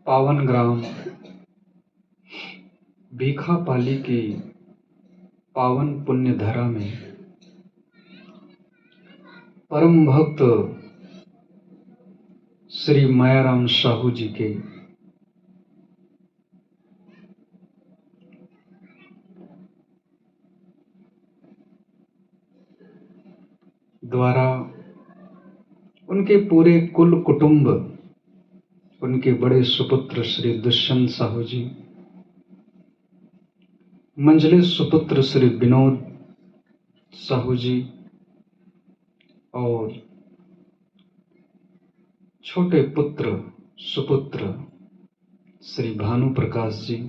पावन ग्राम भीखापाली की पावन पुण्य धरा में परम भक्त श्री मायाराम साहू जी के द्वारा उनके पूरे कुल कुटुंब, उनके बड़े सुपुत्र श्री दुष्यंत साहू जी, मंझले सुपुत्र श्री विनोद साहू जी और छोटे पुत्र सुपुत्र श्री भानु प्रकाश जी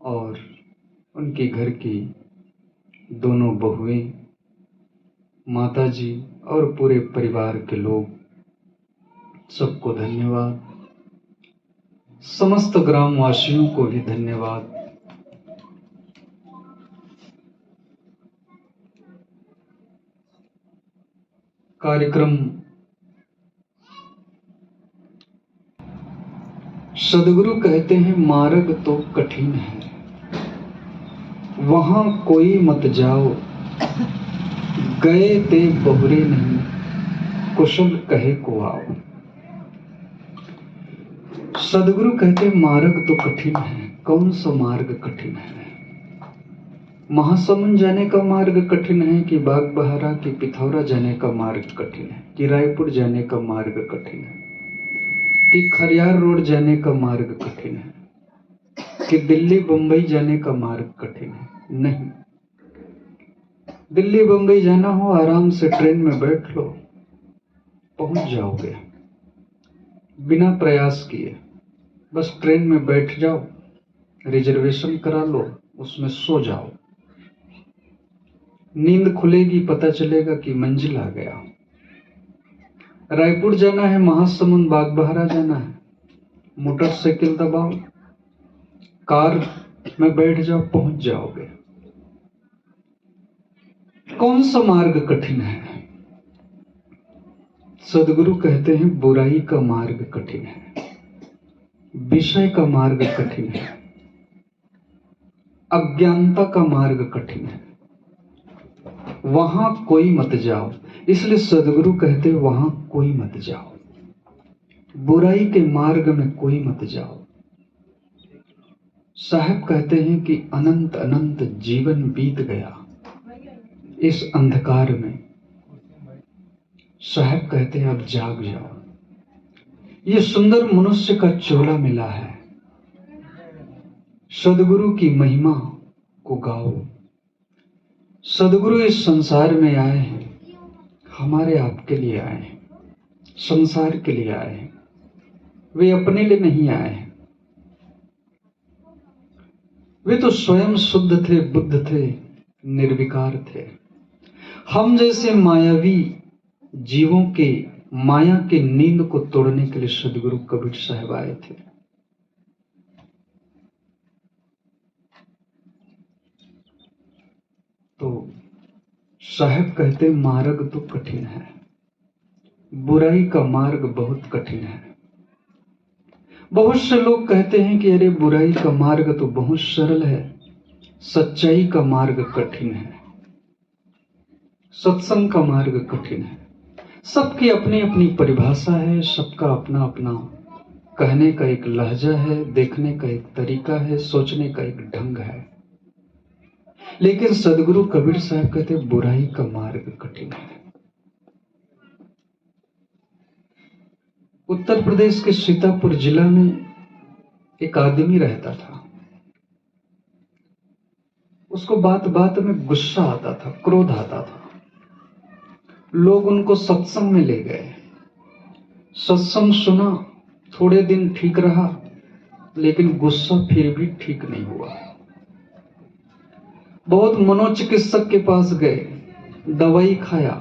और उनके घर की दोनों बहुएं, माता जी और पूरे परिवार के लोग, सबको धन्यवाद। समस्त ग्रामवासियों को भी धन्यवाद। कार्यक्रम सदगुरु कहते हैं मार्ग तो कठिन है, वहां कोई मत जाओ, गए ते बहुरे नहीं, कुशल कहे को आओ। सदगुरु कहते मार्ग तो कठिन है। कौन सा मार्ग कठिन है? महासमुंद जाने का मार्ग कठिन है कि बागबहरा की पिथौरा जाने का मार्ग कठिन है कि रायपुर जाने का मार्ग कठिन है कि खरियार रोड जाने का मार्ग कठिन है कि दिल्ली बंबई जाने का मार्ग कठिन है? नहीं। दिल्ली बंबई जाना हो, आराम से ट्रेन में बैठ लो, पहुंच जाओगे बिना प्रयास किए। बस ट्रेन में बैठ जाओ, रिजर्वेशन करा लो, उसमें सो जाओ, नींद खुलेगी, पता चलेगा कि मंजिल आ गया। रायपुर जाना है, महासमुंद बागबहरा जाना है, मोटरसाइकिल दबाओ, कार में बैठ जाओ, पहुंच जाओगे। कौन सा मार्ग कठिन है? सदगुरु कहते हैं बुराई का मार्ग कठिन है, विषय का मार्ग कठिन है, अज्ञानता का मार्ग कठिन है, वहां कोई मत जाओ। इसलिए सदगुरु कहते हैं वहां कोई मत जाओ, बुराई के मार्ग में कोई मत जाओ। साहब कहते हैं कि अनंत अनंत जीवन बीत गया इस अंधकार में। साहब कहते हैं अब जाग जाओ, ये सुंदर मनुष्य का चोला मिला है, सदगुरु की महिमा को गाओ। सदगुरु इस संसार में आए हैं, हमारे आपके लिए आए हैं, संसार के लिए आए हैं, वे अपने लिए नहीं आए हैं। वे तो स्वयं शुद्ध थे, बुद्ध थे, निर्विकार थे। हम जैसे मायावी जीवों के माया के नींद को तोड़ने के लिए सदगुरु कबीर साहब आए थे। तो साहब कहते मार्ग तो कठिन है, बुराई का मार्ग बहुत कठिन है। बहुत से लोग कहते हैं कि अरे बुराई का मार्ग तो बहुत सरल है, सच्चाई का मार्ग कठिन है, सत्संग का मार्ग कठिन है। सबकी अपनी अपनी परिभाषा है, सबका अपना अपना कहने का एक लहजा है, देखने का एक तरीका है, सोचने का एक ढंग है। लेकिन सदगुरु कबीर साहब कहते बुराई का मार्ग कठिन है। उत्तर प्रदेश के सीतापुर जिला में एक आदमी रहता था। उसको बात बात में गुस्सा आता था, क्रोध आता था। लोग उनको सत्संग में ले गए, सत्संग सुना, थोड़े दिन ठीक रहा, लेकिन गुस्सा फिर भी ठीक नहीं हुआ। बहुत मनोचिकित्सक के पास गए, दवाई खाया,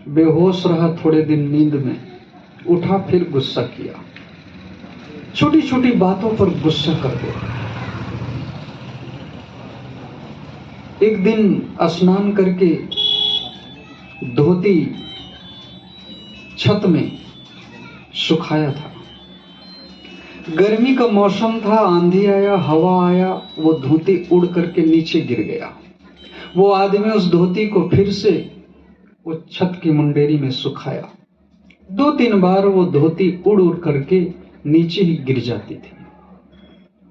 बेहोश रहा, थोड़े दिन नींद में उठा, फिर गुस्सा किया। छोटी छोटी बातों पर गुस्सा कर दो। एक दिन स्नान करके धोती छत में सुखाया था, गर्मी का मौसम था, आंधी आया, हवा आया, वो धोती उड़ करके नीचे गिर गया। वो आदमी उस धोती को फिर से वो छत की मुंडेरी में सुखाया। 2-3 बार वो धोती उड़ उड़ करके नीचे ही गिर जाती थी।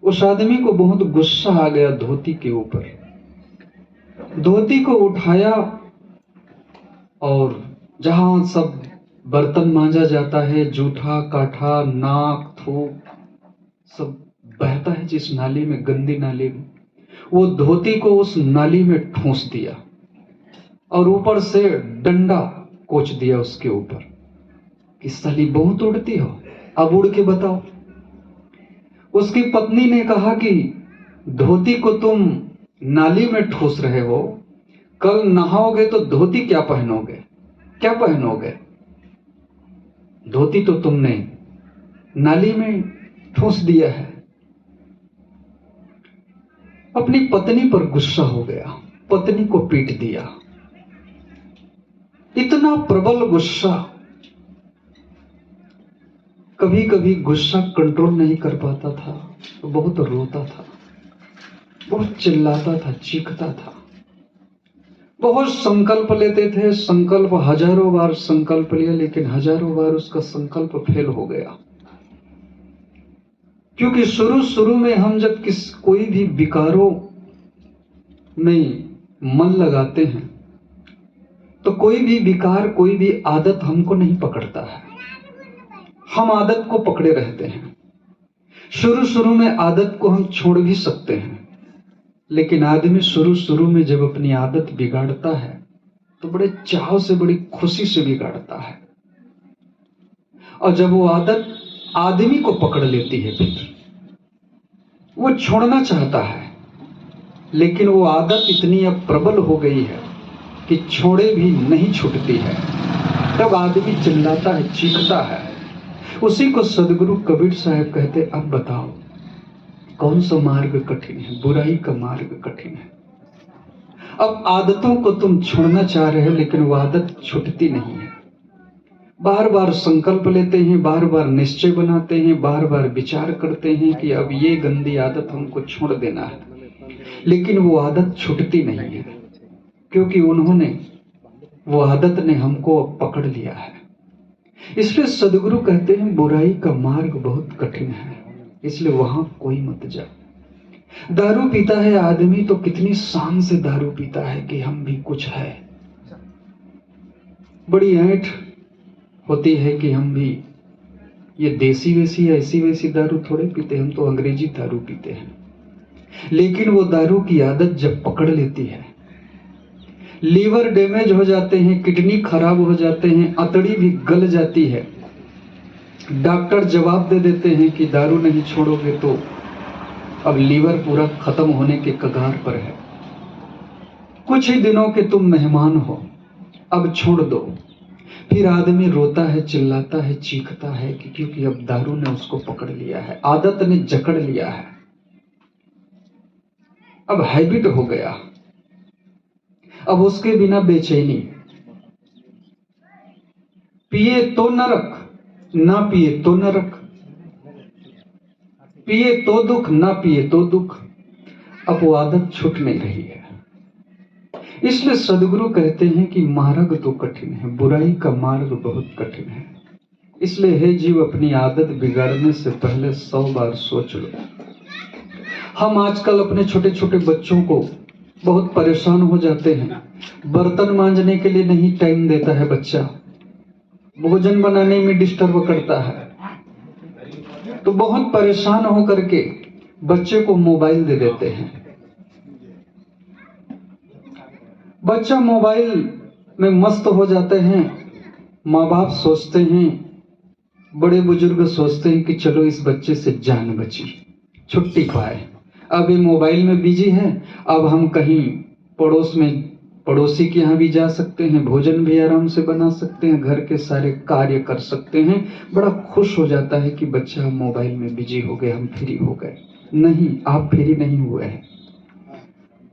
उस आदमी को बहुत गुस्सा आ गया धोती के ऊपर। धोती को उठाया और जहां सब बर्तन मांजा जाता है, जूठा काठा नाक थूक सब बहता है जिस नाली में, गंदी नाली में, वो धोती को उस नाली में ठूंस दिया और ऊपर से डंडा कोच दिया उसके ऊपर कि साली बहुत उड़ती हो, अब उड़ के बताओ। उसकी पत्नी ने कहा कि धोती को तुम नाली में ठूस रहे हो, कल नहाओगे तो धोती क्या पहनोगे, क्या पहनोगे? धोती तो तुमने नाली में ठूस दिया है। अपनी पत्नी पर गुस्सा हो गया, पत्नी को पीट दिया। इतना प्रबल गुस्सा, कभी कभी गुस्सा कंट्रोल नहीं कर पाता था तो बहुत रोता था, बहुत चिल्लाता था, चीखता था। बहुत संकल्प लेते थे, संकल्प हजारों बार संकल्प लिया, लेकिन हजारों बार उसका संकल्प फेल हो गया। क्योंकि शुरू में हम जब कोई भी विकारों में मन लगाते हैं तो कोई भी विकार, कोई भी आदत हमको नहीं पकड़ता है, हम आदत को पकड़े रहते हैं। शुरू में आदत को हम छोड़ भी सकते हैं, लेकिन आदमी शुरू में जब अपनी आदत बिगाड़ता है तो बड़े चाव से, बड़ी खुशी से बिगाड़ता है। और जब वो आदत आदमी को पकड़ लेती है, फिर वो छोड़ना चाहता है, लेकिन वो आदत इतनी अब प्रबल हो गई है कि छोड़े भी नहीं छूटती है। तब आदमी चिल्लाता है, चीखता है। उसी को सदगुरु कबीर साहब कहते, अब बताओ कौन सा मार्ग कठिन है? बुराई का मार्ग कठिन है। अब आदतों को तुम छोड़ना चाह रहे हो, लेकिन वो आदत छूटती नहीं है। बार बार संकल्प लेते हैं, बार बार निश्चय बनाते हैं, बार बार विचार करते हैं कि अब ये गंदी आदत हमको छोड़ देना है, लेकिन वो आदत छूटती नहीं है, क्योंकि वो आदत ने हमको पकड़ लिया है। इसलिए सदगुरु कहते हैं बुराई का मार्ग बहुत कठिन है, इसलिए वहां कोई मत जा। दारू पीता है आदमी तो कितनी शान से दारू पीता है कि हम भी कुछ है, बड़ी ऐंठ होती है कि हम भी ये देसी वैसी ऐसी वैसी दारू थोड़े पीते, हम तो अंग्रेजी दारू पीते हैं। लेकिन वो दारू की आदत जब पकड़ लेती है, लीवर डैमेज हो जाते हैं, किडनी खराब हो जाते हैं, अतड़ी भी गल जाती है। डॉक्टर जवाब दे देते हैं कि दारू नहीं छोड़ोगे तो अब लीवर पूरा खत्म होने के कगार पर है, कुछ ही दिनों के तुम मेहमान हो, अब छोड़ दो। फिर आदमी रोता है, चिल्लाता है, चीखता है कि क्योंकि अब दारू ने उसको पकड़ लिया है, आदत ने जकड़ लिया है, अब हैबिट हो गया, अब उसके बिना बेचैनी। पिए तो नरक, ना पिए तो नरक, पिए तो दुख, ना पिए तो दुख। अब वो आदत छूट नहीं रही है। इसलिए सदगुरु कहते हैं कि मार्ग तो कठिन है, बुराई का मार्ग बहुत कठिन है। इसलिए हे जीव, अपनी आदत बिगाड़ने से पहले 100 बार सोच लो। हम आजकल अपने छोटे छोटे बच्चों को बहुत परेशान हो जाते हैं। बर्तन मांजने के लिए नहीं टाइम देता है बच्चा, भोजन बनाने में डिस्टर्ब करता है, तो बहुत परेशान होकर के बच्चे को मोबाइल दे देते हैं। बच्चा मोबाइल में मस्त हो जाते हैं। माँ बाप सोचते हैं, बड़े बुजुर्ग सोचते हैं कि चलो इस बच्चे से जान बची, छुट्टी पाए, अब ये मोबाइल में बिजी है, अब हम कहीं पड़ोसी के यहाँ भी जा सकते हैं, भोजन भी आराम से बना सकते हैं, घर के सारे कार्य कर सकते हैं। बड़ा खुश हो जाता है कि बच्चा मोबाइल में बिजी हो गए, हम फ्री हो गए। नहीं, आप फ्री नहीं हुए हैं।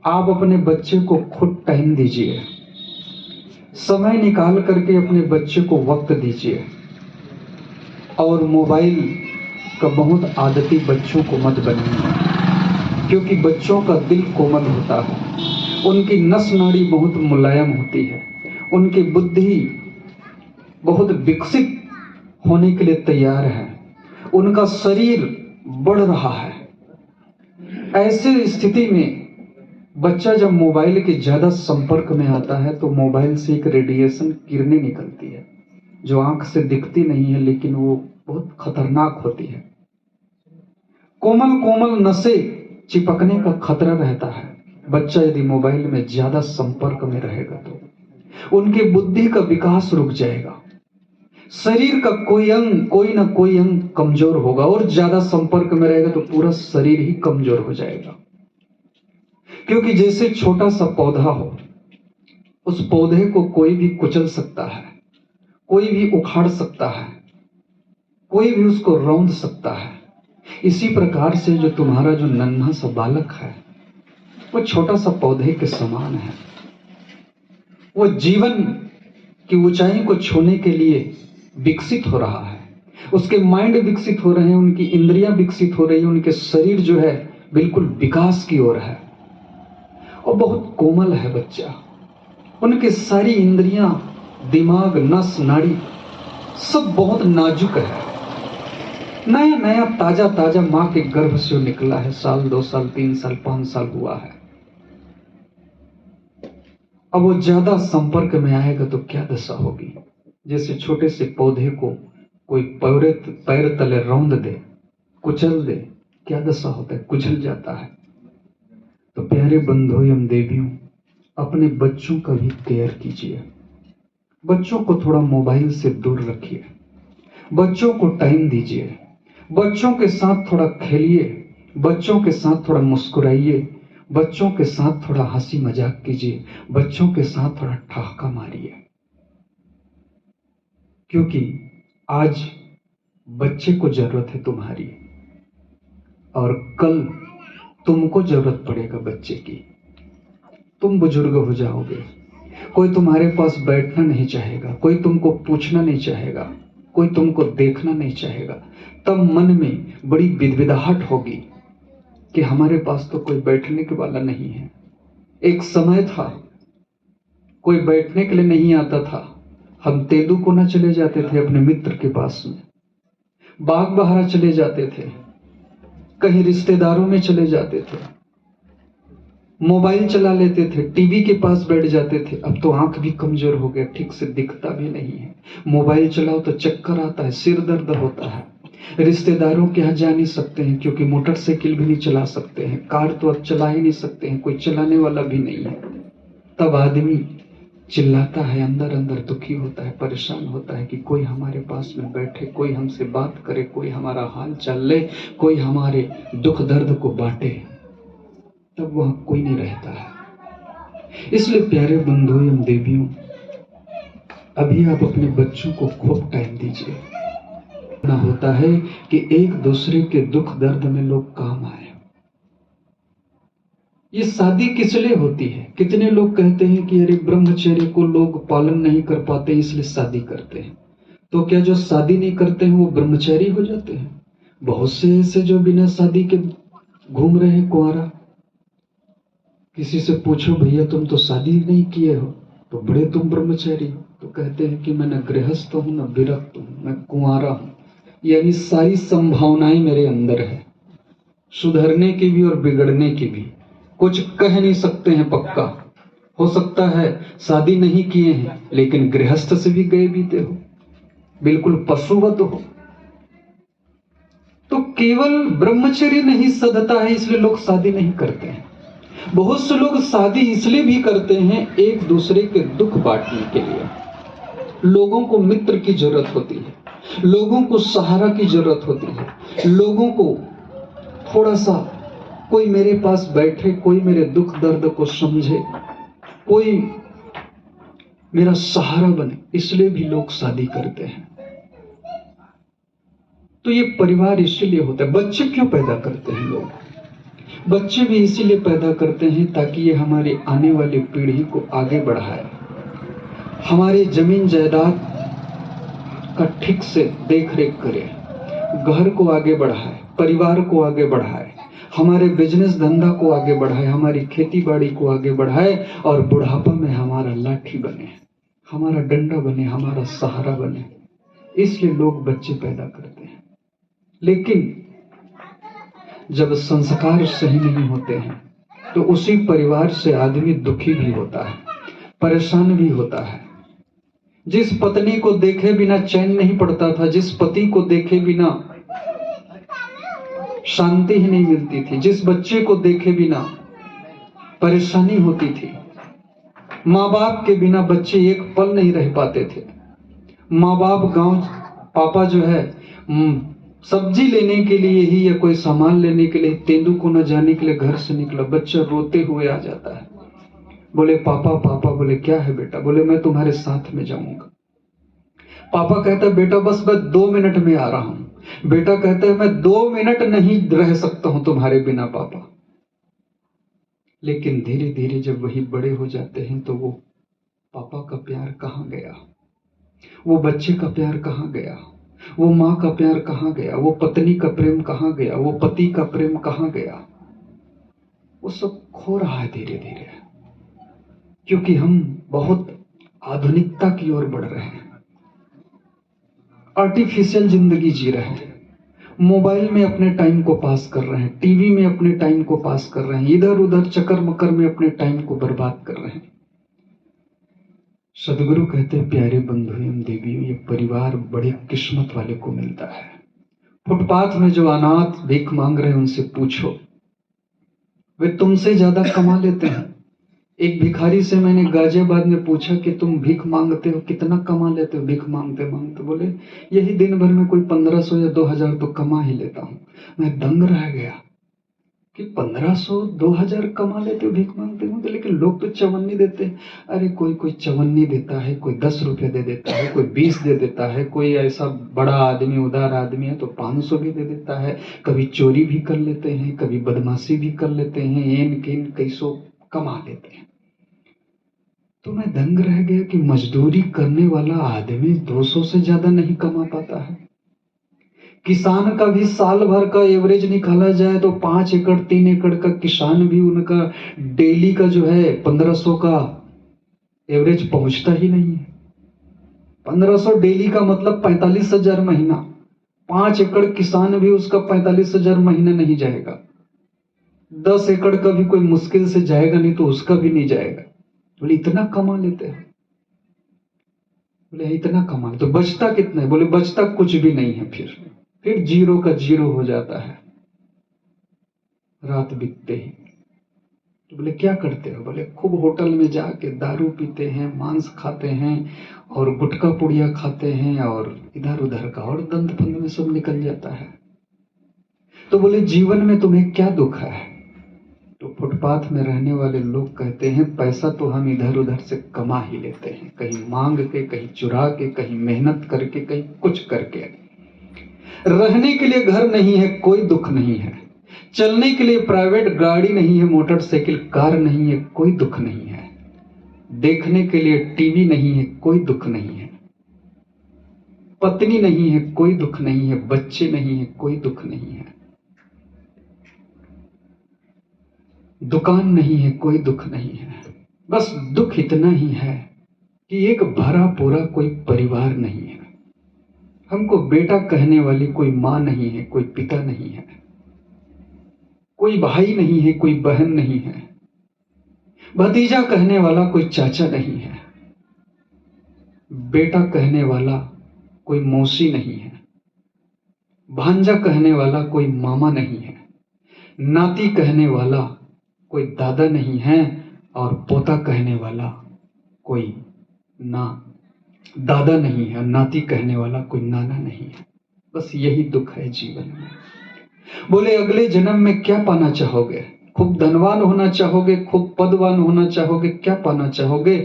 आप अपने बच्चे को खुद टाइम दीजिए, समय निकाल करके अपने बच्चे को वक्त दीजिए, और मोबाइल का बहुत आदती बच्चों को मत बनाइए, क्योंकि बच्चों का दिल कोमल होता है, उनकी नस नाड़ी बहुत मुलायम होती है, उनकी बुद्धि बहुत विकसित होने के लिए तैयार है, उनका शरीर बढ़ रहा है। ऐसे स्थिति में बच्चा जब मोबाइल के ज्यादा संपर्क में आता है तो मोबाइल से एक रेडिएशन किरणें निकलती है जो आंख से दिखती नहीं है, लेकिन वो बहुत खतरनाक होती है। कोमल कोमल नसें चिपकने का खतरा रहता है। बच्चा यदि मोबाइल में ज्यादा संपर्क में रहेगा तो उनकी बुद्धि का विकास रुक जाएगा, शरीर का कोई ना कोई अंग कमजोर होगा, और ज्यादा संपर्क में रहेगा तो पूरा शरीर ही कमजोर हो जाएगा। क्योंकि जैसे छोटा सा पौधा हो, उस पौधे को कोई भी कुचल सकता है, कोई भी उखाड़ सकता है, कोई भी उसको रौंद सकता है। इसी प्रकार से जो तुम्हारा जो नन्हा सा बालक है वो छोटा सा पौधे के समान है। वो जीवन की ऊंचाई को छूने के लिए विकसित हो रहा है, उसके माइंड विकसित हो रहे हैं, उनकी इंद्रियां विकसित हो रही है, उनके शरीर जो है बिल्कुल विकास की ओर है और बहुत कोमल है बच्चा। उनके सारी इंद्रियां, दिमाग, नस नाड़ी सब बहुत नाजुक है। नया नया ताजा ताजा मां के गर्भ से निकला है, साल 2 साल 3 साल 5 साल हुआ है। अब वो ज्यादा संपर्क में आएगा तो क्या दशा होगी। जैसे छोटे से पौधे को कोई पैर तले रौंद दे, कुचल दे, क्या दशा होता है, कुचल जाता है। तो प्यारे बंधुओं एवं देवियों, अपने बच्चों का भी केयर कीजिए। बच्चों को थोड़ा मोबाइल से दूर रखिए, बच्चों को टाइम दीजिए, बच्चों के साथ थोड़ा खेलिए, बच्चों के साथ थोड़ा मुस्कुराइए, बच्चों के साथ थोड़ा हंसी मजाक कीजिए, बच्चों के साथ थोड़ा ठहाका मारिए। क्योंकि आज बच्चे को जरूरत है तुम्हारी, और कल तुमको जरूरत पड़ेगा बच्चे की। तुम बुजुर्ग हो जाओगे, कोई तुम्हारे पास बैठना नहीं चाहेगा, कोई तुमको पूछना नहीं चाहेगा, कोई तुमको देखना नहीं चाहेगा। तब मन में बड़ी विदविदाहट होगी कि हमारे पास तो कोई बैठने के वाला नहीं है। एक समय था कोई बैठने के लिए नहीं आता था, हम तेंदू कोना चले जाते थे अपने मित्र के पास में, बाग बहारा चले जाते थे, कहीं रिश्तेदारों में चले जाते थे, मोबाइल चला लेते थे, टीवी के पास बैठ जाते थे। अब तो आंख भी कमजोर हो गया, ठीक से दिखता भी नहीं है। मोबाइल चलाओ तो चक्कर आता है, सिर दर्द होता है। रिश्तेदारों के यहाँ जा नहीं सकते हैं क्योंकि मोटरसाइकिल भी नहीं चला सकते हैं, कार तो अब चला ही नहीं सकते हैं, कोई चलाने वाला भी नहीं है। तब आदमी चिल्लाता है, अंदर अंदर दुखी होता है, परेशान होता है कि कोई हमारे पास में बैठे, कोई हमसे बात करे, कोई हमारा हाल चाल ले, कोई हमारे दुख दर्द को बांटे। तब वहां कोई नहीं रहता है। इसलिए प्यारे बंधुओं एवं देवियों, अभी आप अपने बच्चों को खूब टाइम दीजिए। ना होता है कि एक दूसरे के दुख दर्द में लोग काम आए। ये शादी किस लिए होती है? कितने लोग कहते हैं कि अरे ब्रह्मचर्य को लोग पालन नहीं कर पाते इसलिए शादी करते हैं। तो क्या जो शादी नहीं करते हैं वो ब्रह्मचारी हो जाते हैं? बहुत से ऐसे जो बिना शादी के घूम रहे हैं कुंवारा। किसी से पूछो भैया तुम तो शादी नहीं किए हो तो बड़े तुम ब्रह्मचारी हो, तो कहते हैं कि मैं न गृहस्थ हूं न विरक्त हूं, मैं कुंवारा हूं। यानी सारी संभावनाएं मेरे अंदर है, सुधरने की भी और बिगड़ने की भी। कुछ कह नहीं सकते हैं पक्का। हो सकता है शादी नहीं किए हैं लेकिन गृहस्थ से भी गए बीते हो, बिल्कुल पशुवत हो। तो केवल ब्रह्मचर्य नहीं सधता है इसलिए लोग शादी नहीं करते हैं। बहुत से लोग शादी इसलिए भी करते हैं एक दूसरे के दुख बांटने के लिए। लोगों को मित्र की जरूरत होती है, लोगों को सहारा की जरूरत होती है, लोगों को थोड़ा सा कोई मेरे पास बैठे, कोई मेरे दुख दर्द को समझे, कोई मेरा सहारा बने, इसलिए भी लोग शादी करते हैं। तो ये परिवार इसीलिए होता है। बच्चे क्यों पैदा करते हैं लोग? बच्चे भी इसीलिए पैदा करते हैं ताकि ये हमारी आने वाली पीढ़ी को आगे बढ़ाए, हमारे जमीन जायदाद का ठीक से देख रेख करे, घर को आगे बढ़ाए, परिवार को आगे बढ़ाए, हमारे बिजनेस धंधा को आगे बढ़ाए, हमारी खेती बाड़ी को आगे बढ़ाए और बुढ़ापा में हमारा लाठी बने, हमारा डंडा बने, हमारा सहारा बने। इसलिए लोग बच्चे पैदा करते हैं। लेकिन जब संस्कार सही नहीं होते हैं तो उसी परिवार से आदमी दुखी भी होता है, परेशान भी होता है। जिस पत्नी को देखे बिना चैन नहीं पड़ता था, जिस पति को देखे बिना शांति ही नहीं मिलती थी, जिस बच्चे को देखे बिना परेशानी होती थी, माँ बाप के बिना बच्चे एक पल नहीं रह पाते थे। माँ बाप गांव, पापा जो है सब्जी लेने के लिए ही या कोई सामान लेने के लिए तेंदू को न जाने के लिए घर से निकला, बच्चा रोते हुए आ जाता है, बोले पापा पापा, बोले क्या है बेटा, बोले मैं तुम्हारे साथ में जाऊंगा। पापा कहता है बेटा बस मैं 2 मिनट में आ रहा हूं। बेटा कहता है मैं 2 मिनट नहीं रह सकता हूं तुम्हारे बिना पापा। लेकिन धीरे धीरे जब वही बड़े हो जाते हैं तो वो पापा का प्यार कहाँ गया, वो बच्चे का प्यार कहाँ गया, वो माँ का प्यार कहाँ गया, वो पत्नी का प्रेम कहाँ गया, वो पति का प्रेम कहाँ गया, वो सब खो रहा है धीरे धीरे। क्योंकि हम बहुत आधुनिकता की ओर बढ़ रहे हैं, आर्टिफिशियल जिंदगी जी रहे हैं, मोबाइल में अपने टाइम को पास कर रहे हैं, टीवी में अपने टाइम को पास कर रहे हैं, इधर उधर चक्कर मकर में अपने टाइम को बर्बाद कर रहे हैं। सदगुरु कहते हैं प्यारे बंधु एवं देवियों, ये परिवार बड़ी किस्मत वाले को मिलता है। फुटपाथ में जो अनाथ भीख मांग रहे हैं उनसे पूछो, वे तुमसे ज्यादा कमा लेते हैं। एक भिखारी से मैंने गाजियाबाद में पूछा कि तुम भीख मांगते हो, कितना कमा लेते हो भीख मांगते मांगते? बोले यही दिन भर में कोई 1500 या 2000 तो कमा ही लेता हूं। मैं दंग रह गया कि 1500 2000 कमा लेते हो भीख मांगते हो, लेकिन लोग तो चवन्नी देते हैं। अरे कोई कोई चवन्नी देता है, कोई 10 रुपए दे देता है, कोई 20 दे देता है, कोई ऐसा बड़ा आदमी उदार आदमी है तो 500 भी दे देता है। कभी चोरी भी कर लेते हैं, कभी बदमाशी भी कर लेते हैं, एन केन कैसो कमा लेते हैं। तो मैं दंग रह गया कि मजदूरी करने वाला आदमी 200 से ज्यादा नहीं कमा पाता है। किसान का भी साल भर का एवरेज निकाला जाए तो 5 एकड़ 3 एकड़ का किसान भी उनका डेली का जो है 1500 का एवरेज पहुंचता ही नहीं है। 1500 डेली का मतलब 45,000 महीना। 5 एकड़ किसान भी उसका 45,000 महीना नहीं जाएगा। 10 एकड़ का भी कोई मुश्किल से जाएगा, नहीं तो उसका भी नहीं जाएगा। बोले इतना कमा लेते हैं? बोले इतना कमा, तो बचता कितना है? बोले बचता कुछ भी नहीं है, फिर जीरो का जीरो हो जाता है रात बीतते ही। तो बोले क्या करते हो? बोले खूब होटल में जाके दारू पीते हैं, मांस खाते हैं और गुटखा पुड़िया खाते हैं और इधर उधर का और दंत फंद में सब निकल जाता है। तो बोले जीवन में तुम्हें क्या दुख है? तो फुटपाथ में रहने वाले लोग कहते हैं पैसा तो हम इधर उधर से कमा ही लेते हैं, कहीं मांग के, कहीं चुरा के, कहीं मेहनत करके, कहीं कुछ करके। रहने के लिए घर नहीं है, कोई दुख नहीं है। चलने के लिए प्राइवेट गाड़ी नहीं है, मोटरसाइकिल कार नहीं है, कोई दुख नहीं है। देखने के लिए टीवी नहीं है, कोई दुख नहीं है। पत्नी नहीं है, कोई दुख नहीं है। बच्चे नहीं है, कोई दुख नहीं है। दुकान नहीं है, कोई दुख नहीं है। बस दुख इतना ही है कि एक भरा पूरा कोई परिवार नहीं है। हमको बेटा कहने वाली कोई माँ नहीं है, कोई पिता नहीं है, कोई भाई नहीं है, कोई बहन नहीं है, भतीजा कहने वाला कोई चाचा नहीं है, बेटा कहने वाला कोई मौसी नहीं है, भांजा कहने वाला कोई मामा नहीं है, नाती कहने वाला कोई दादा नहीं है और पोता कहने वाला कोई ना दादा नहीं है, नाती कहने वाला कोई नाना नहीं है। बस यही दुख है जीवन में। बोले अगले जन्म में क्या पाना चाहोगे? खूब धनवान होना चाहोगे, खूब पदवान होना चाहोगे, क्या पाना चाहोगे?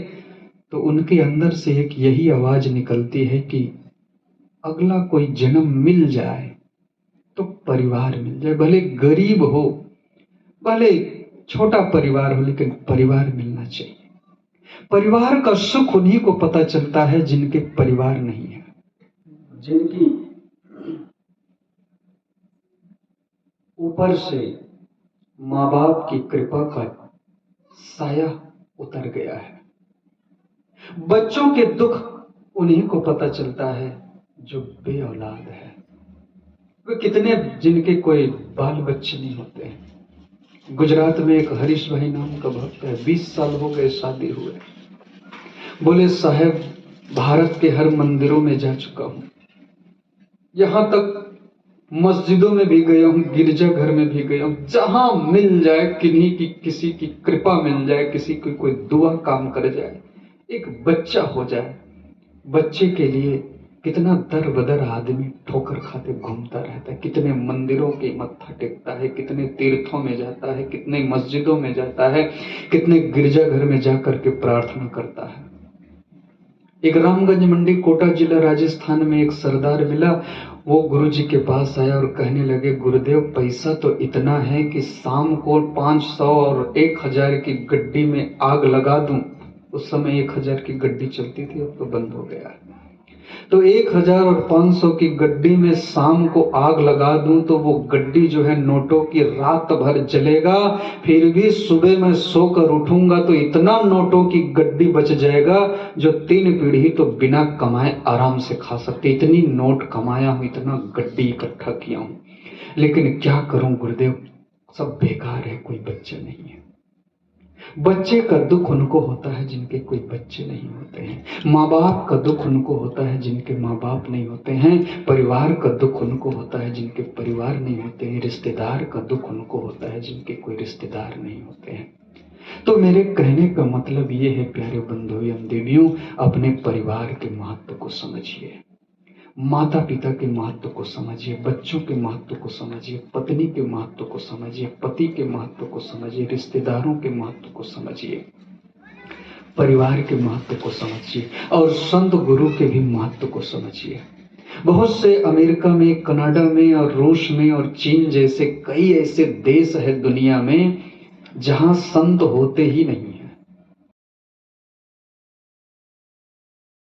तो उनके अंदर से एक यही आवाज निकलती है कि अगला कोई जन्म मिल जाए तो परिवार मिल जाए, भले गरीब हो, भले छोटा परिवार हो, लेकिन परिवार मिलना चाहिए। परिवार का सुख उन्हीं को पता चलता है जिनके परिवार नहीं है, जिनकी ऊपर से माँ बाप की कृपा का साया उतर गया है। बच्चों के दुख उन्हीं को पता चलता है जो बे औलाद है। वे कितने जिनके कोई बाल बच्चे नहीं होते हैं। गुजरात में एक हरीश भाई नाम का भक्त है, 20 साल हो गए शादी हुए। बोले साहब भारत के हर मंदिरों में जा चुका हूं, यहां तक मस्जिदों में भी गया हूं, गिरजाघर में भी गया हूं, जहां मिल जाए किन्हीं की किसी की कृपा मिल जाए, किसी की कोई दुआ काम कर जाए, एक बच्चा हो जाए, बच्चे के लिए कितना दर बदर आदमी ठोकर खाते घूमता रहता है, कितने मंदिरों के मत्था टेकता है, कितने तीर्थों में जाता है, कितने मस्जिदों में जाता है, कितने गिरजाघर में जाकर के प्रार्थना करता है। एक रामगंज मंडी कोटा जिला राजस्थान में एक सरदार मिला। वो गुरु जी के पास आया और कहने लगे, गुरुदेव पैसा तो इतना है कि शाम को 500 और 1000 की गड्डी में आग लगा दूं। उस समय 1000 की गड्डी चलती थी, अब तो बंद हो गया। तो 1000 और 500 की गड्डी में शाम को आग लगा दूं तो वो गड्डी जो है नोटों की रात भर जलेगा, फिर भी सुबह मैं सोकर उठूंगा तो इतना नोटों की गड्डी बच जाएगा जो 3 पीढ़ी तो बिना कमाए आराम से खा सकते। इतनी नोट कमाया हूं, इतना गड्डी इकट्ठा किया हूं, लेकिन क्या करूं गुरुदेव, सब बेकार है, कोई बच्चे नहीं है। बच्चे का दुख उनको होता है जिनके कोई बच्चे नहीं होते हैं। माँ बाप का दुख उनको होता है जिनके माँ बाप नहीं होते हैं। परिवार का दुख उनको होता है जिनके परिवार नहीं होते हैं। रिश्तेदार का दुख उनको होता है जिनके कोई रिश्तेदार नहीं होते हैं। तो मेरे कहने का मतलब ये है प्यारे बंधुओं एवं देवियों, अपने परिवार के महत्व को समझिए, माता पिता के महत्व को समझिए, बच्चों के महत्व को समझिए, पत्नी के महत्व को समझिए, पति के महत्व को समझिए, रिश्तेदारों के महत्व को समझिए, परिवार के महत्व को समझिए और संत गुरु के भी महत्व को समझिए। बहुत से अमेरिका में, कनाडा में और रूस में और चीन जैसे कई ऐसे देश है दुनिया में जहां संत होते ही नहीं है।